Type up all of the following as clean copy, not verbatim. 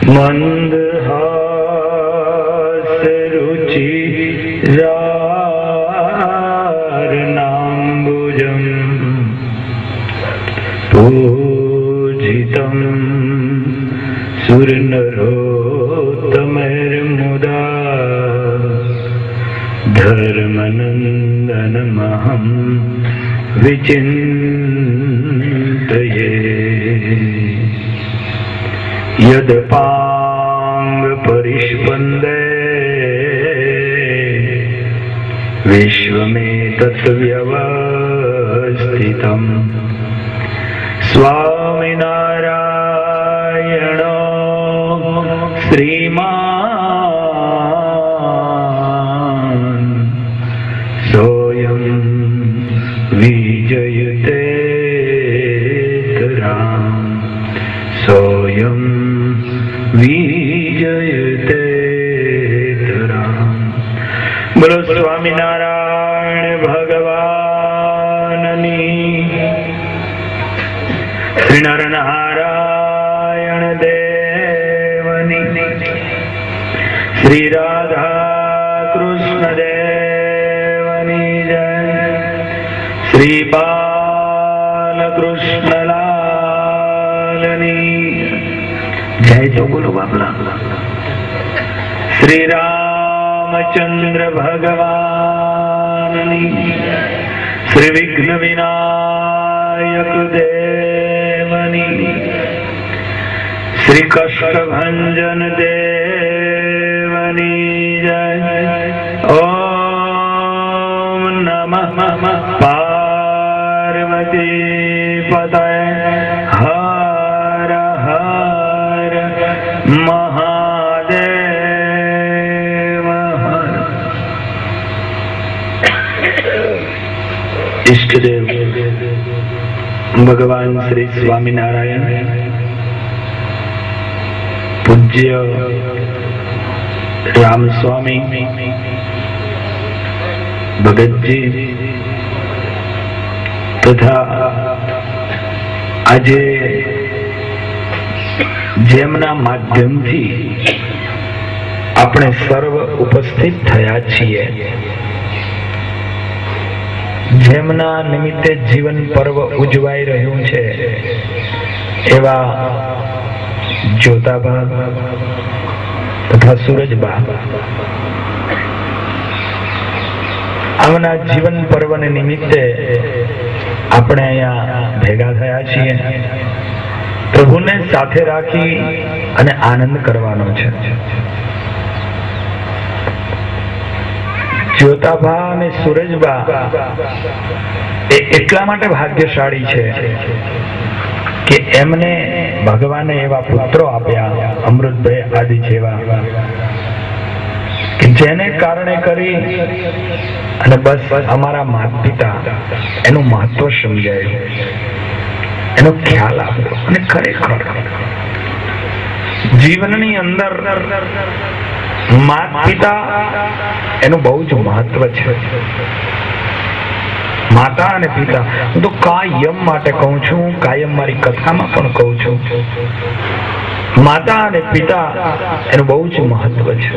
મંદહાસ રુચિ રારનાંબુજમ પૂજિતમ સુરનરોત્તમૈર્મુદા ધર્મનંદનમહં વિચિંતયે યદપાંગ પરિષ્પંદે વિશ્વમેતત વ્યવસ્થિતમ સ્વામિનારાયણ શ્રીમાન સોયં વિજયતે રામ સોયં વિજયતે રામ। બોલો સ્વામિનારાયણ ભગવાનની, શ્રી નરનારાયણ દેવની, શ્રી રાધા કૃષ્ણ દેવની જય, શ્રી બાલકૃષ્ણલાલની જય। તો બોલો બાપલા। શ્રી રામચંદ્ર ભગવાનની, શ્રી વિઘ્ન વિનાયક દેવની, શ્રી કષ્ટભંજન દેવની જય। ઓમ નમઃ પાર્વતી પતય હર હર મહાદેવ। ઈષ્ટદેવ ભગવાન શ્રી સ્વામિનારાયણ, પૂજ્ય રામસ્વામી ભગતજી તથા આજે જેમના માધ્યમથી આપણે સર્વ ઉપસ્થિત થયા છીએ, જેમના નિમિત્તે જીવન પર્વ ઉજવાઈ રહ્યું છે, એવા જ્યોતાબા તથા સૂરજબા, આમના જીવન પર્વને નિમિત્તે આપણે અહીંયા ભેગા થયા છીએ। પ્રભુને સાથે રાખી અને આનંદ કરવાનો છે। જ્યોતાબા અને સૂરજબા એ એટલા માટે ભાગ્યશાળી છે કે એમને ભગવાને એવા પુત્રો આપ્યા, અમૃતભાઈ આદિ જેવા, કે જેને કારણે કરી અને બસ અમારા માતા પિતા એનું મહત્વ સમજાયું, એનો ખ્યાલ આપ્યો। અને ખરેખર જીવનની અંદર માતા પિતા એનું બહુ જ મહત્વ છે। માતા અને પિતા હું તો કાયમ માટે કહું છું, કાયમ મારી કથામાં પણ કહું છું, માતા અને પિતા એનું બહુ જ મહત્વ છે।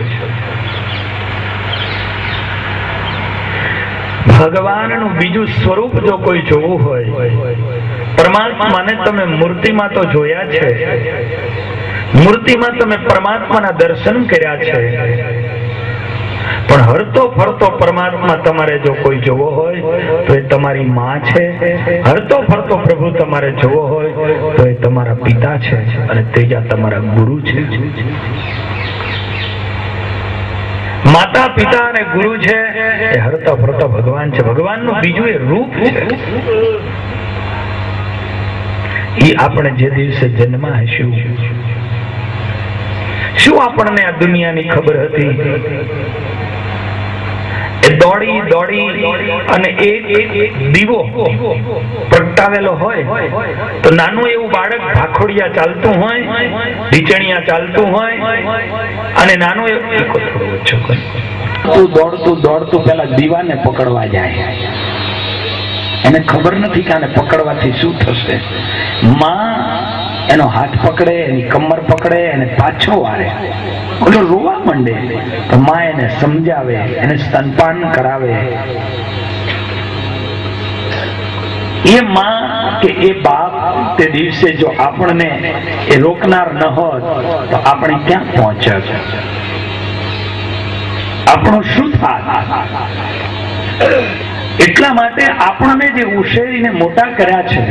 ભગવાનનું બીજું સ્વરૂપ જો કોઈ જોવું હોય, પરમાત્માને તમે મૂર્તિમાં તો જોયા છે, મૂર્તિમાં તમે પરમાત્માના દર્શન કર્યા છે, પણ હરતો ફરતો પરમાત્મા તમારે જો કોઈ જોવો હોય તો એ તમારી માં છે, હરતો ફરતો પ્રભુ તમારે જોવો હોય તો એ તમારા પિતા છે, અને ત્રીજા તમારા ગુરુ છે। માતા પિતા અને ગુરુ છે એ હરતા ફરતા ભગવાન છે। ભગવાનનું બીજું એ રૂપ છે। એ આપણે જે દિવસે જન્મા હશું, શું આપણને આ દુનિયાની ખબર હતી? એ દોડી દોડી અને એક દીવો પ્રગટાવેલો હોય તો નાનું એવું બાળક ભાખોડિયા ચાલતું હોય, ઢીચણિયા ચાલતું હોય, અને નાનું એવું દોડતું દોડતું પેલા દીવાને પકડવા જાય। એને ખબર નથી કે આને પકડવાથી શું થશે। માં એનો હાથ પકડે, એની કમર પકડે અને પાછો વાળે. ઓલો રોવા માંડે તો માં એને સમજાવે, એને સ્તનપાન કરાવે. એ માં કે એ બાપ તે દિવસે જો આપણને એ રોકનાર ન હોત તો આપણે ક્યાં પહોંચ્યા છે? આપણું શું થાત? એટલા માટે આપણને જે ઉછેરીને મોટા કર્યા છે,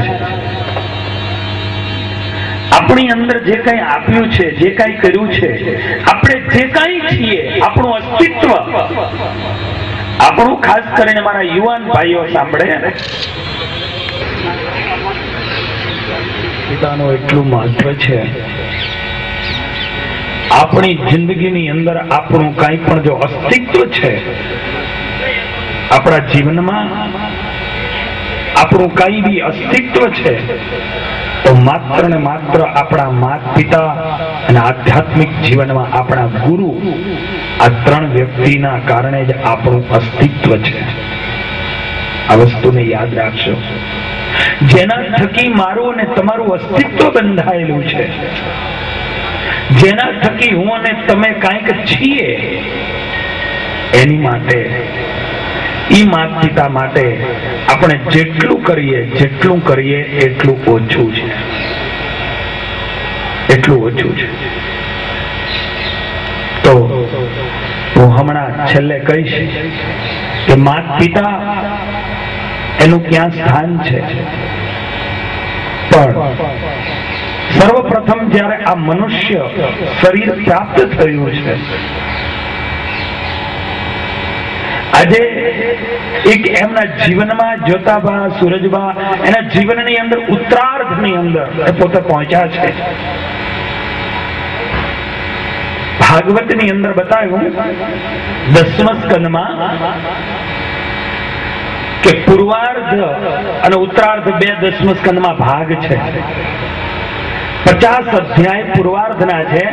આપણી અંદર જે કઈ આપ્યું છે, જે કઈ કર્યું છે, આપણે જે કઈ છીએ, આપણું અસ્તિત્વ, આપણું ખાસ કરીને મારા યુવાન ભાઈઓ સાંભળે, પિતાનું એટલું મહત્વ છે. આપણી જિંદગીની અંદર આપણું કઈ પણ જો અસ્તિત્વ છે, આપણા જીવનમાં આપણું કઈ બી અસ્તિત્વ છે, તો માત્ર ને માત્ર આપણા માતા પિતા અને આધ્યાત્મિક જીવનમાં આપણા ગુરુ, આ ત્રણ વ્યક્તિના કારણે જ આપણું અસ્તિત્વ છે. આ વસ્તુને યાદ રાખશો. જેના થકી મારું અને તમારું અસ્તિત્વ બંધાયેલું છે, જેના થકી હું અને તમે કાંઈક છીએ, એની માટે, ઈ માતા પિતા માટે આપણે જેટલું કરીએ એટલું ઓછું છે, એટલું ઓછું છે. તો હું હમણાં છેલ્લે કહીશ કે માતા પિતા એનું ક્યાં સ્થાન છે. પણ સર્વપ્રથમ જ્યારે આ મનુષ્ય શરીર પ્રાપ્ત થયું છે, આજે એક એમના જીવનમાં જ્યોતાબા, સુરજબા એના જીવનની અંદર ઉત્તરાર્ધની અંદર એ પોતે પહોંચ્યા છે. ભાગવતની અંદર બતાવ્યું 10મા સ્કંદમાં કે પૂર્વાર્ધ અને ઉત્તરાર્ધ બે 10મા સ્કંદમાં ભાગ છે. 50 અધ્યાય પૂર્વાર્ધના છે,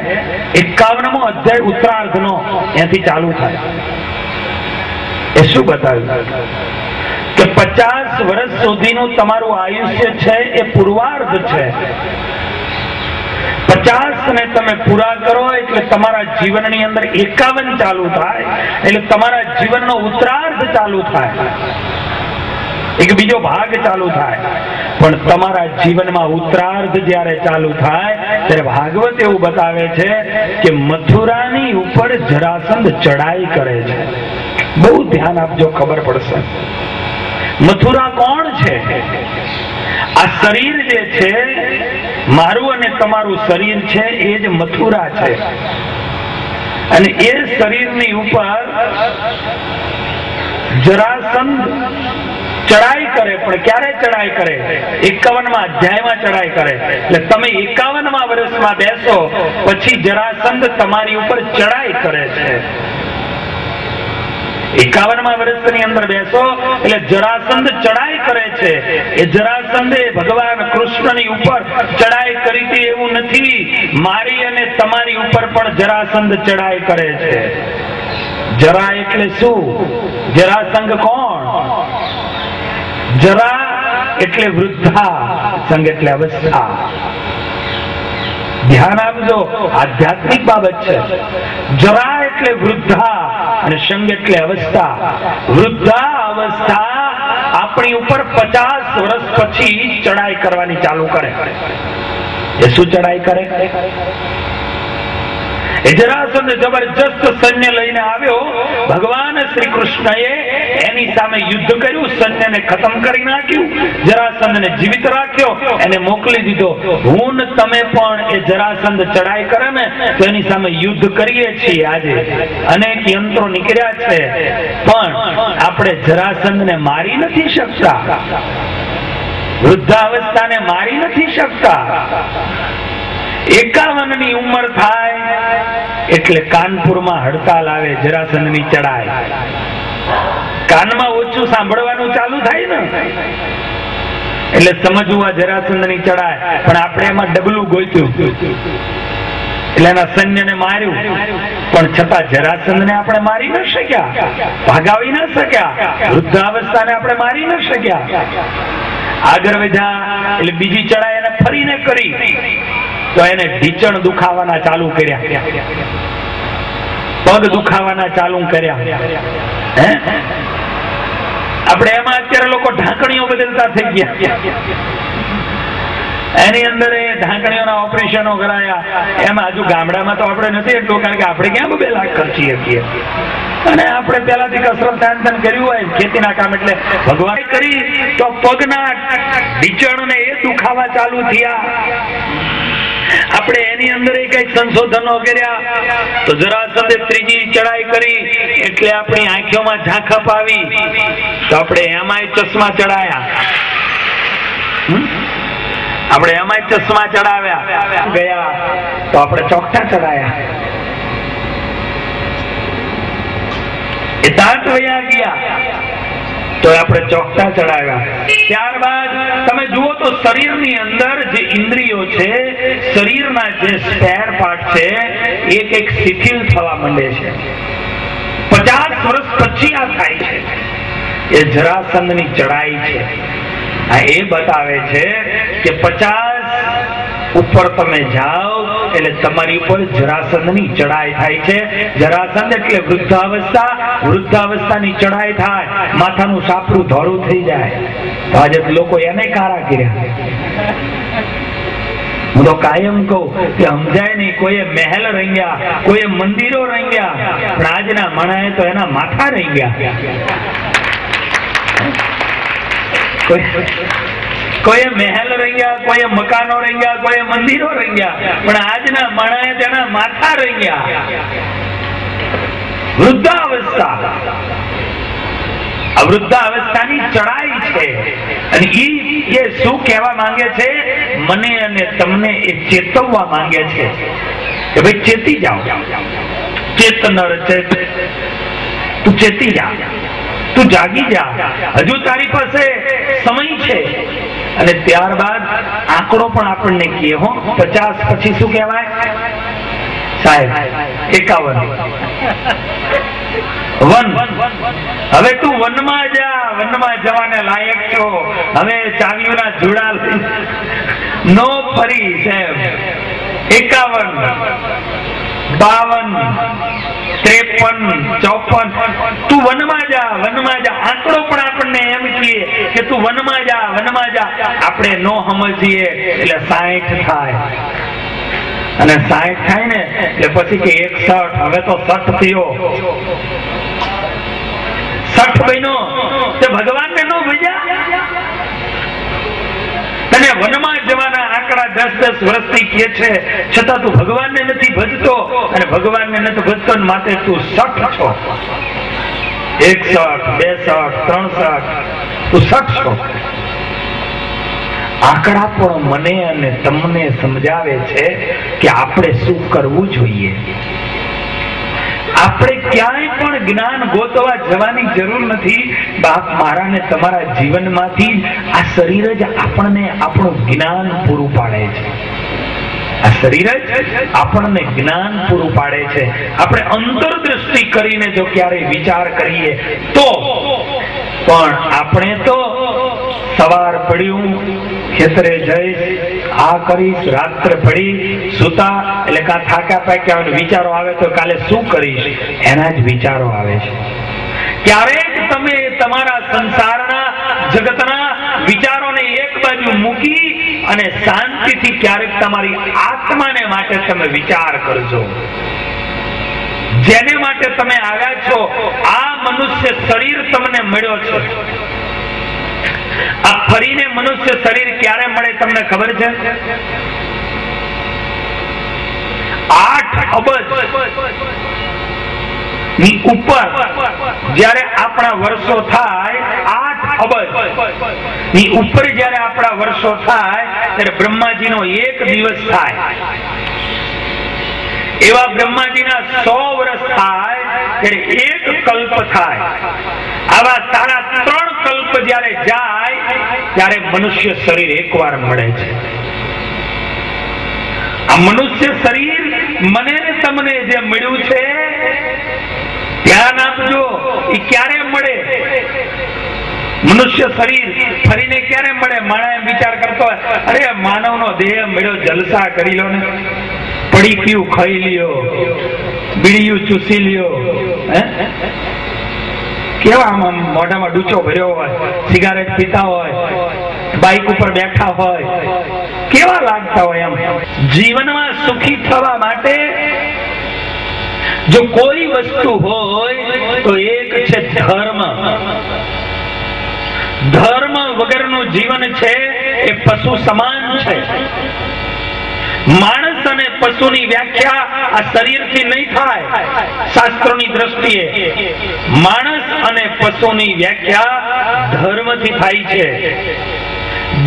51મો અધ્યાય ઉત્તરાર્ધનો ત્યાંથી ચાલુ થાય. એ શું બતાવ્યું કે 50 વર્ષ સુધીનું તમારું આયુષ્ય છે એ પૂર્વાર્ધ છે. 50 ને તમે પૂરા કરો એટલે તમારા જીવનની અંદર 51 ચાલુ થાય, એટલે તમારા જીવનનો ઉત્તરાર્ધ ચાલુ થાય, એક બીજો ભાગ ચાલુ થાય. પણ તમારા જીવનમાં ઉત્તરાર્ધ જ્યારે ચાલુ થાય ત્યારે ભાગવત એવું બતાવે છે કે મથુરાની ઉપર જરાસંધ ચડાઈ કરે છે. બહુ ધ્યાન આપજો, ખબર પડશે. મથુરા કોણ છે? આ શરીર જે છે, મારું અને તમારું શરીર છે, એ જ મથુરા છે. અને એ શરીરની ઉપર જરાસંધ ચડાઈ કરે. પણ ક્યારે ચડાઈ કરે? 51મા અધ્યાયમાં ચડાઈ કરે. એટલે તમે 51મા વર્ષમાં બેસો પછી જરાસંધ તમારી ઉપર ચડાઈ કરે છે. 51મા વર્ષની અંદર બેસો એટલે જરાસંધ ચડાઈ કરે છે. એ જરાસંધે ભગવાન કૃષ્ણની ઉપર ચડાઈ કરી હતી એવું નથી, મારી અને તમારી ઉપર પણ જરાસંધ ચડાઈ કરે છે. જરા એટલે શું? જરાસંઘ કોણ? જરા એટલે વૃદ્ધા, સંઘ એટલે અવસ્થા. ધ્યાન આપજો, આધ્યાત્મિક બાબત છે. જરા એટલે વૃદ્ધા અને સંઘ એટલે અવસ્થા. વૃદ્ધા અવસ્થા આપણી ઉપર 50 વર્ષ પછી ચડાઈ કરવાની ચાલુ કરે. એ શું ચડાઈ કરે? જરાસંધ જબરજસ્ત સૈન્ય લઈને આવ્યો. ભગવાન શ્રી કૃષ્ણએ એની સામે યુદ્ધ કર્યું, સૈન્યને ખતમ કરી નાખ્યું, જરાસંધને જીવિત રાખ્યો, એને મોકલી દીધો. હું ને તમે પણ એ જરાસંધ ચડાઈ કરે ને તો એની સામે યુદ્ધ કરીએ છીએ. આજે અનેક યંત્રો નીકળ્યા છે, પણ આપણે જરાસંધને મારી નથી શકતા, વૃદ્ધાવસ્થાને મારી નથી શકતા. 51ની ઉંમર થાય એટલે કાનપુરમાં હડતાલ આવે, જરાસંધની ચડાઈ. કાનમાં ઓછું સાંભળવાનું ચાલુ થાય ને એટલે સમજવું આ જરાસંધની ચડાઈ. પણ આપણે એમાં ડબલું ગોત્યું એટલે એના સૈન્યને માર્યું, પણ છતાં જરાસંધને આપણે મારી ન શક્યા, ભાગાવી ન શક્યા, વૃદ્ધાવસ્થાને આપણે મારી ન શક્યા. આગળ વધ્યા એટલે બીજી ચડાઈ એને ફરીને કરી તો એને ઢીચણ દુખાવાના ચાલુ કર્યા, પગ દુખાવાના ચાલુ કર્યા. હે આપણે એમાં અત્યારે લોકો ઢાંકણીઓ બદલતા થઈ ગયા, એની અંદર એ ઢાંકણીઓના ઓપરેશનો કરાયા. એમાં હજુ ગામડામાં તો આપણે નથી એટલું, કારણ કે આપણે ક્યાં 2 લાખ ખર્ચી શકીએ. અને આપણે પેલાથી કસરત તાન કર્યું હોય ખેતીના કામ, એટલે ભગવાન કરી તો પગના ઢીચણ ને એ દુખાવા ચાલુ થયા. આપણે એની અંદર કઈક સંશોધનો કર્યા તો જરાસંધે ત્રીજી ચડાઈ કરી એટલે આપણી આંખોમાં ઝાંખપ આવી તો આપણે એમાંય ચશ્મા ચડાયા. આપણે એમાંય ચશ્મા ચડાવ્યા ગયા તો આપણે ચોકટા ચડાયા. એ દાંત વયા ગયા તો આપણે ચોકટા ચડાવ્યા. ત્યારબાદ તમે જુઓ તો શરીરની અંદર જે ઇન્દ્રિયો છે, શરીરના જે સ્પેર પાર્ટ છે, એક એક શિથિલ થવા માંડે છે. 50 વર્ષ પછી આ થાય છે. એ જરાસંધની ચડાઈ છે. આ એ બતાવે છે કે 50 ઉપર તમે જાઓ એટલે તમારી ઉપર જરાસંધની ચડાઈ થાય છે. જરાસંધ એટલે વૃદ્ધાવસ્થા, વૃદ્ધાવસ્થાની ચડાઈ થાય, માથાનું સાપરું ધોળું થઈ જાય. આજે લોકો એને કારા કર્યા. હું તો કાયમ કહું કે સમજાય નહીં. કોઈએ મહેલ રંગ્યા, કોઈએ મંદિરો રંગ્યા, પણ આજના માણસે તો એના માથા રંગ્યા. કોઈએ મહેલ રંગ્યા, કોઈએ મકાનો રંગ્યા, કોઈએ મંદિરો રંગ્યા, પણ આજના માણસે તેના માથા રંગ્યા. વૃદ્ધાવસ્થા, આ વૃદ્ધાવસ્થાની ચડાઈ છે. અને એ શું કહેવા માંગે છે? મને અને તમને એ ચેતવવા માંગે છે કે ભાઈ ચેતી જાઓ. ચેતનર ચેત, તું ચેતી જા, તું જાગી જા. હજુ તારી પાસે સમય છે. અને ત્યારબાદ આંકડો પણ આપણને કહે, 50 પછી શું કહેવાય સાહેબ? 51. વન. હવે તું વનમાં જા, વનમાં જવાને લાયક છો. હવે ચાવીઓના જોડા નો ફરી સાહેબ. 51, 52, 53, 54. તું વનમાં જા, વનમાં જા. આંકડો પણ આપણને એમ કહે કે તું વનમાં જા, વનમાં જા. આપણે નો સમજીએ એટલે 60 થાય. અને 60 થાય ને એટલે પછી કે 61. હવે તો 60 થયો. 60 બન્યો તે ભગવાનને નો ભજ્યા. તને વનમાં જવાના આંકડા 10-10 વર્ષથી કહે છે, છતાં તું ભગવાનને નથી ભજતો. અને ભગવાનને નથી ભજતો માટે તું 60 છો. 61, 62, 63, તું 60 છો. આંકડા પણ મને અને તમને સમજાવે છે કે આપણે શું કરવું જોઈએ. આપણે ક્યાંય પણ જ્ઞાન ગોતવા જવાની જરૂર નથી. બાપ મારા ને તમારા જીવનમાંથી આ શરીર જ આપણને આપણું જ્ઞાન પૂરું પાડે છે. આ શરીર જ આપણને જ્ઞાન પૂરું પાડે છે. આપણે અંતરદ્રષ્ટિ કરીને જો ક્યારેય વિચાર કરીએ તો. પણ આપણે તો સવાર પડ્યું, ખેતરે જઈશ, આ કરીશ, રાત્રે પડી સુતા એટલે કા થાકા પાક્યા વિચારો આવે તો કાલે શું કરીશ એના જ વિચારો આવે છે. ક્યારેક તમે તમારા સંસારના જગતના વિચારોને એક બાજુ મૂકી અને શાંતિથી ક્યારેક તમારી આત્માને માટે તમે વિચાર કરજો. જેને માટે તમે આવ્યા છો, આ મનુષ્ય શરીર તમને મળ્યો છે. આ ફરીને મનુષ્ય શરીર ક્યારે મળે તમને ખબર છે? 8 અબજ ની ઉપર જ્યારે આપણા વર્ષો થાય, 8 અબજ ની ઉપર જ્યારે આપણા વર્ષો થાય ત્યારે બ્રહ્માજીનો એક દિવસ થાય. એવા બ્રહ્માજીના 100 વર્ષ થાય ત્યારે એક કલ્પ થાય. આવા 3.5 કલ્પ જ્યારે જાય ત્યારે મનુષ્ય શરીર એકવાર મળે છે. આ મનુષ્ય શરીર મને ને તમને જે મળ્યું છે, ધ્યાન આપજો, એ ક્યારે મળે? મનુષ્ય શરીર ફરીને ક્યારે મળે? માણસ એમ વિચાર કરતો હોય, અરે માનવનો દેહ મળ્યો, જલસા કરી લો ને, પડીક્યું ખાઈ લ્યો, બીડીયું ચૂસી લ્યો, કેવા આમ મોઢામાં ડૂચો ભર્યો હોય, સિગારેટ પીતા હોય, બાઇક ઉપર બેઠા હોય, કેવા લાગતા હોય. એમ જીવનમાં સુખી થવા માટે જો કોઈ વસ્તુ હોય તો એક છે ધર્મ. ધર્મ વગરનું જીવન છે એ પશુ સમાન છે. માણસ અને પશુની વ્યાખ્યા આ શરીરથી નહીં થાય. શાસ્ત્રોની દ્રષ્ટિએ માણસ અને પશુની વ્યાખ્યા ધર્મથી થાય છે.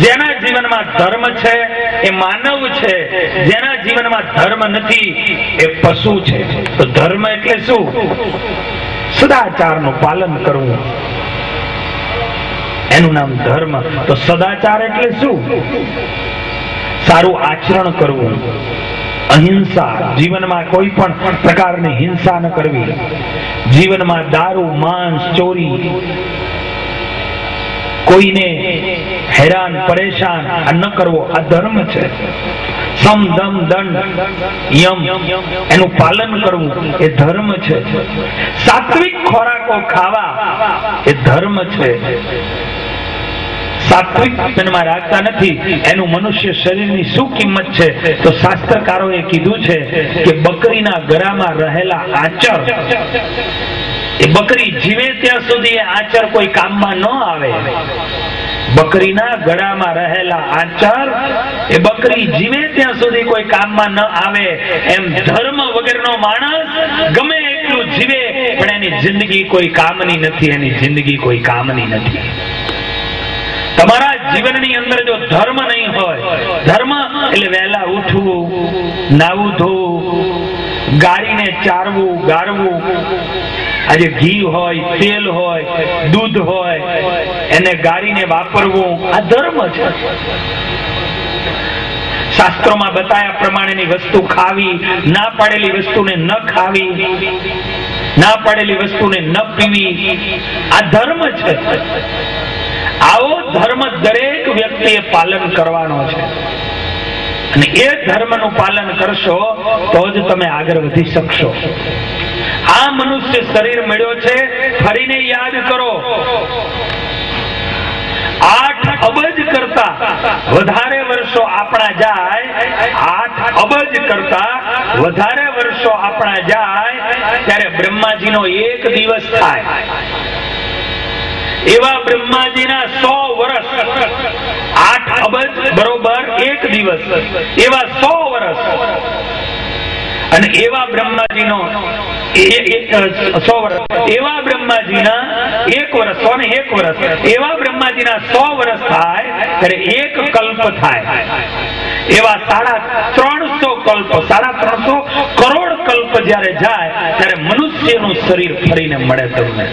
જેના જીવનમાં ધર્મ છે એ માનવ છે, જેના જીવનમાં ધર્મ નથી એ પશુ છે. તો ધર્મ એટલે શું? સદાચારનું પાલન કરવું, એનું નામ ધર્મ. તો સદાચાર એટલે શું? સારું આચરણ કરવું, અહિંસા, જીવનમાં કોઈ પણ પ્રકારની હિંસા ન કરવી, જીવનમાં દારૂ, માંસ, ચોરી, કોઈને હેરાન પરેશાન ન કરવો, આ ધર્મ છે. સમ દમ દંડ યમ એનું પાલન કરવું એ ધર્મ છે. સાત્વિક ખોરાકો ખાવા એ ધર્મ છે. સાત્વિક મનમાં રાખતા નથી, એનું મનુષ્ય શરીરની શું કિંમત છે? તો શાસ્ત્રકારોએ કીધું છે કે બકરીના ગળામાં રહેલા આચર, એ બકરી જીવે ત્યાં સુધી એ આચર કોઈ કામમાં ન આવે. બકરીના ગળામાં રહેલા આચર એ બકરી જીવે ત્યાં સુધી કોઈ કામમાં ન આવે. એમ ધર્મ વગરનો માણસ ગમે એટલું જીવે પણ એની જિંદગી કોઈ કામની નથી, એની જિંદગી કોઈ કામની નથી. તમારા જીવનની અંદર જો ધર્મ નહીં હોય, ધર્મ એટલે વહેલા ઉઠવું, નાવું ધોવું, ગાડીને ચારવું, ગાળવું, આજે ઘી હોય, તેલ હોય, દૂધ હોય, એને ગાળીને વાપરવું, આ ધર્મ છે. શાસ્ત્રોમાં બતાવ્યા પ્રમાણેની વસ્તુ ખાવી, ના પાડેલી વસ્તુને ન ખાવી, ના પાડેલી વસ્તુને ન પીવી, આ ધર્મ છે. આવો ધર્મ દરેક વ્યક્તિએ પાલન કરવાનો છે અને એ ધર્મનું પાલન કરશો તો જ તમે આગળ વધી શકશો. આ મનુષ્ય શરીર મળ્યો છે, ફરીને યાદ કરો, 8 અબજ કરતા વધારે વર્ષો આપણા જાય, 8 અબજ કરતા વધારે વર્ષો આપણા જાય ત્યારે બ્રહ્માજીનો એક દિવસ થાય. એવા બ્રહ્માજીના 100 વર્ષ, 8 અબજ બરોબર એક દિવસ, એવા 100 વર્ષ. અને એવા બ્રહ્માજીનો 100 વર્ષ, એવા બ્રહ્માજીના 1 વર્ષ, 101 વર્ષ, એવા બ્રહ્માજીના 100 વર્ષ થાય ત્યારે એક કલ્પ થાય. એવા 350 કલ્પ, 350 કરોડ કલ્પ જયારે જાય ત્યારે મનુષ્યનું શરીર ફરીને મળે. તમને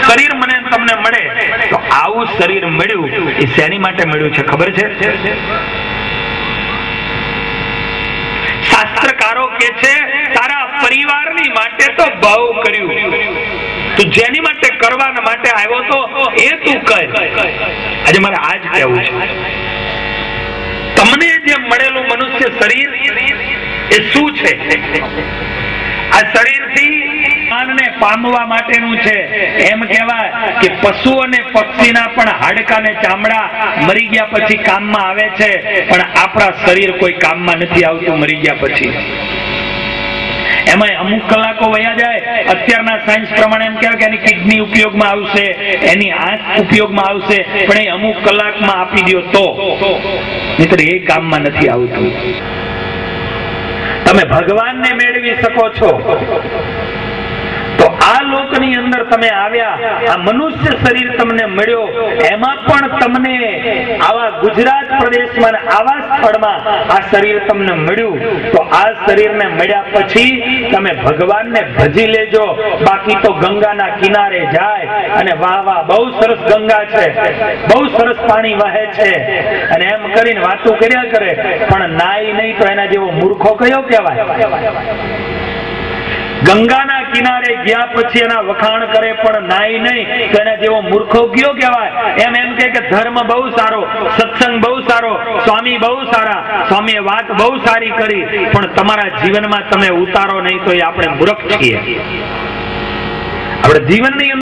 શરીર મને તમને મળે તો આવું શરીર મળ્યું એ શેની માટે મળ્યું છે ખબર છે? શાસ્ત્રકારો કે છે તારા પરિવારની માટે તો બહુ કર્યું, તું જેની માટે કરવાના માટે આવ્યો તો એ તું કર. આજે મારે આજ કહેવું છે, તમને જે મળેલું મનુષ્ય શરીર એ શું છે? આ શરીરથી જ્ઞાનને પામવા માટેનું છે. એમ કહેવાય કે પશુ અને પક્ષીના પણ હાડકા ને ચામડા મરી ગયા પછી કામમાં આવે છે, પણ આપણા શરીર કોઈ કામમાં નથી આવતું મરી ગયા પછી. એમાં અમુક કલાકો વયા જાય. અત્યારના સાયન્સ પ્રમાણે એમ કહેવાય કે એની કિડની ઉપયોગમાં આવશે, એની આંખ ઉપયોગમાં આવશે, પણ એ અમુક કલાકમાં આપી દો તો, નહીતર એ કામમાં નથી આવતું. તમે ભગવાનને મેળવી શકો છો તો આ લોકની અંદર તમે આવ્યા, આ મનુષ્ય શરીર તમને મળ્યો, એમાં પણ તમને આવા ગુજરાત પ્રદેશમાં આવા સ્થળમાં આ શરીર તમને મળ્યું, તો આ શરીરને મળ્યા પછી તમે ભગવાનને ભજી લેજો. બાકી તો ગંગાના કિનારે જાય અને વાહ વાહ બહુ સરસ ગંગા છે, બહુ સરસ પાણી વહે છે અને એમ કરીને વાતો કર્યા કરે, પણ નાય નહીં તો એના જેવો મૂર્ખો કયો કહેવાય? ગંગાના કિનારે ગયા પછી એના વખાણ કરે પણ નાય નહીં તો એના જેવો મૂર્ખો કયો કહેવાય? એમ કે ધર્મ બહુ સારો, સત્સંગ બહુ સારો, સ્વામી બહુ સારા, સ્વામીએ વાત બહુ સારી કરી, પણ તમારા જીવનમાં તમે ઉતારો નહીં તો એ આપણે મૂર્ખ છીએ. આપણે જીવનની